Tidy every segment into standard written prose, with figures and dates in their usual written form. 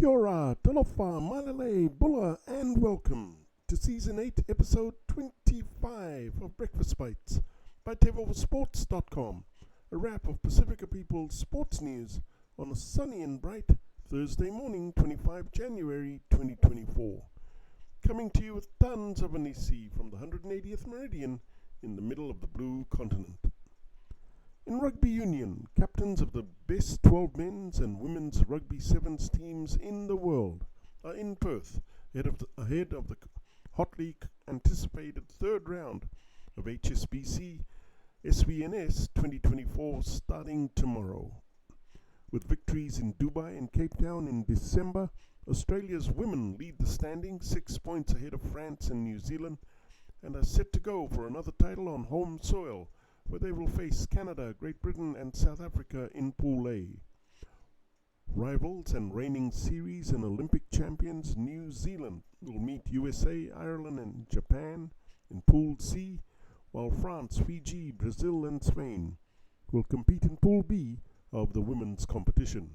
Kia ora, talofa, malele, bulla, and welcome to Season 8, Episode 25 of Breakfast Bites by TEIVOVOsports.com, a wrap of Pacifica People's sports news on a sunny and bright Thursday morning, 25 January 2024. Coming to you with tons of hanisi from the 180th meridian in the middle of the blue continent. In rugby union, captains of the best 12 men's and women's rugby sevens teams in the world are in Perth ahead of the hotly anticipated third round of HSBC SVNS 2024 starting tomorrow. With victories in Dubai and Cape Town in December, Australia's women lead the standings 6 points ahead of France and New Zealand and are set to go for another title on home soil, where they will face Canada, Great Britain and South Africa in Pool A. Rivals and reigning series and Olympic champions New Zealand will meet USA, Ireland and Japan in Pool C, while France, Fiji, Brazil and Spain will compete in Pool B of the women's competition.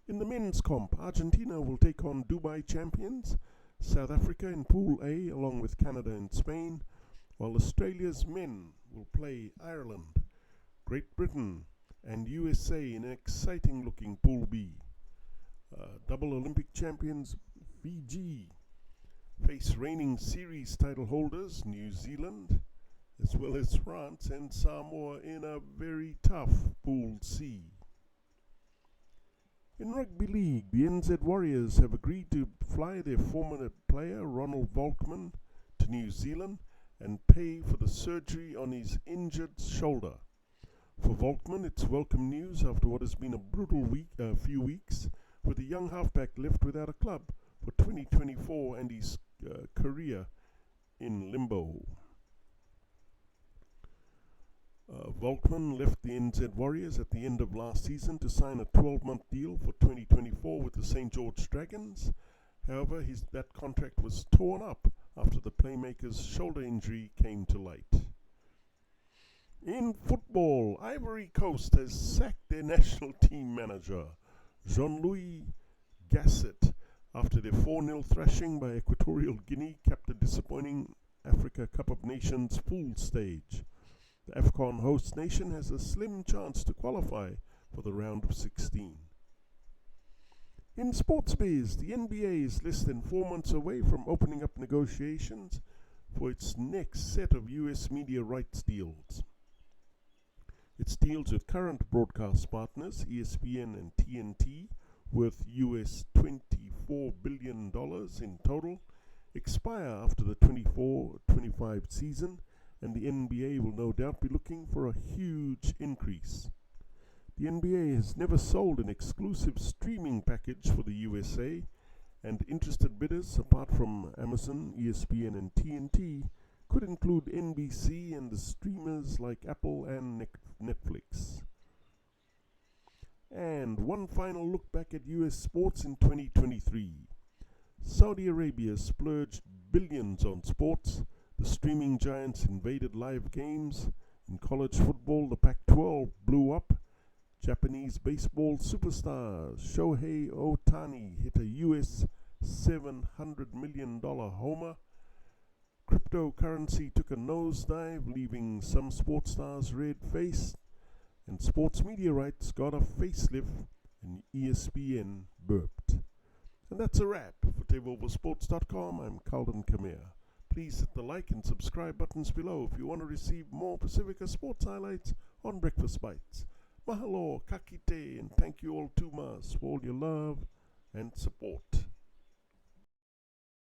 In the men's comp, Argentina will take on Dubai champions, South Africa in Pool A along with Canada and Spain, while Australia's men will play Ireland, Great Britain and USA in an exciting looking Pool B. Double Olympic champions Fiji face reigning series title holders New Zealand, as well as France and Samoa in a very tough Pool C. In Rugby League, the NZ Warriors have agreed to fly their former player Ronald Volkman to New Zealand and pay for the surgery on his injured shoulder. For Volkman, it's welcome news after what has been a brutal few weeks, with the young halfback left without a club for 2024 and his career in limbo. Volkman left the NZ Warriors at the end of last season to sign a 12-month deal for 2024 with the St. George Dragons. However, that contract was torn up after the playmaker's shoulder injury came to light. In football, Ivory Coast has sacked their national team manager, Jean-Louis Gasset, after their 4-0 thrashing by Equatorial Guinea capped the disappointing Africa Cup of Nations pool stage. The AFCON host nation has a slim chance to qualify for the round of 16. In sports biz, the NBA is less than 4 months away from opening up negotiations for its next set of US media rights deals. Its deals with current broadcast partners, ESPN and TNT, worth US $24 billion in total, expire after the 24-25 season, and the NBA will no doubt be looking for a huge increase. The NBA has never sold an exclusive streaming package for the USA, and interested bidders, apart from Amazon, ESPN and TNT, could include NBC and the streamers like Apple and Netflix. And one final look back at US sports in 2023. Saudi Arabia splurged billions on sports. The streaming giants invaded live games. In college football, the Pac-12 blew up. Japanese baseball superstar Shohei Ohtani hit a US $700 million homer. Cryptocurrency took a nosedive, leaving some sports stars red-faced. And sports media rights got a facelift, and ESPN burped. And that's a wrap. For TEIVOVOsports.com, I'm Calden Khmer. Please hit the like and subscribe buttons below if you want to receive more Pacifica sports highlights on Breakfast Bites. Mahalo, kakite, and thank you all too much for all your love and support.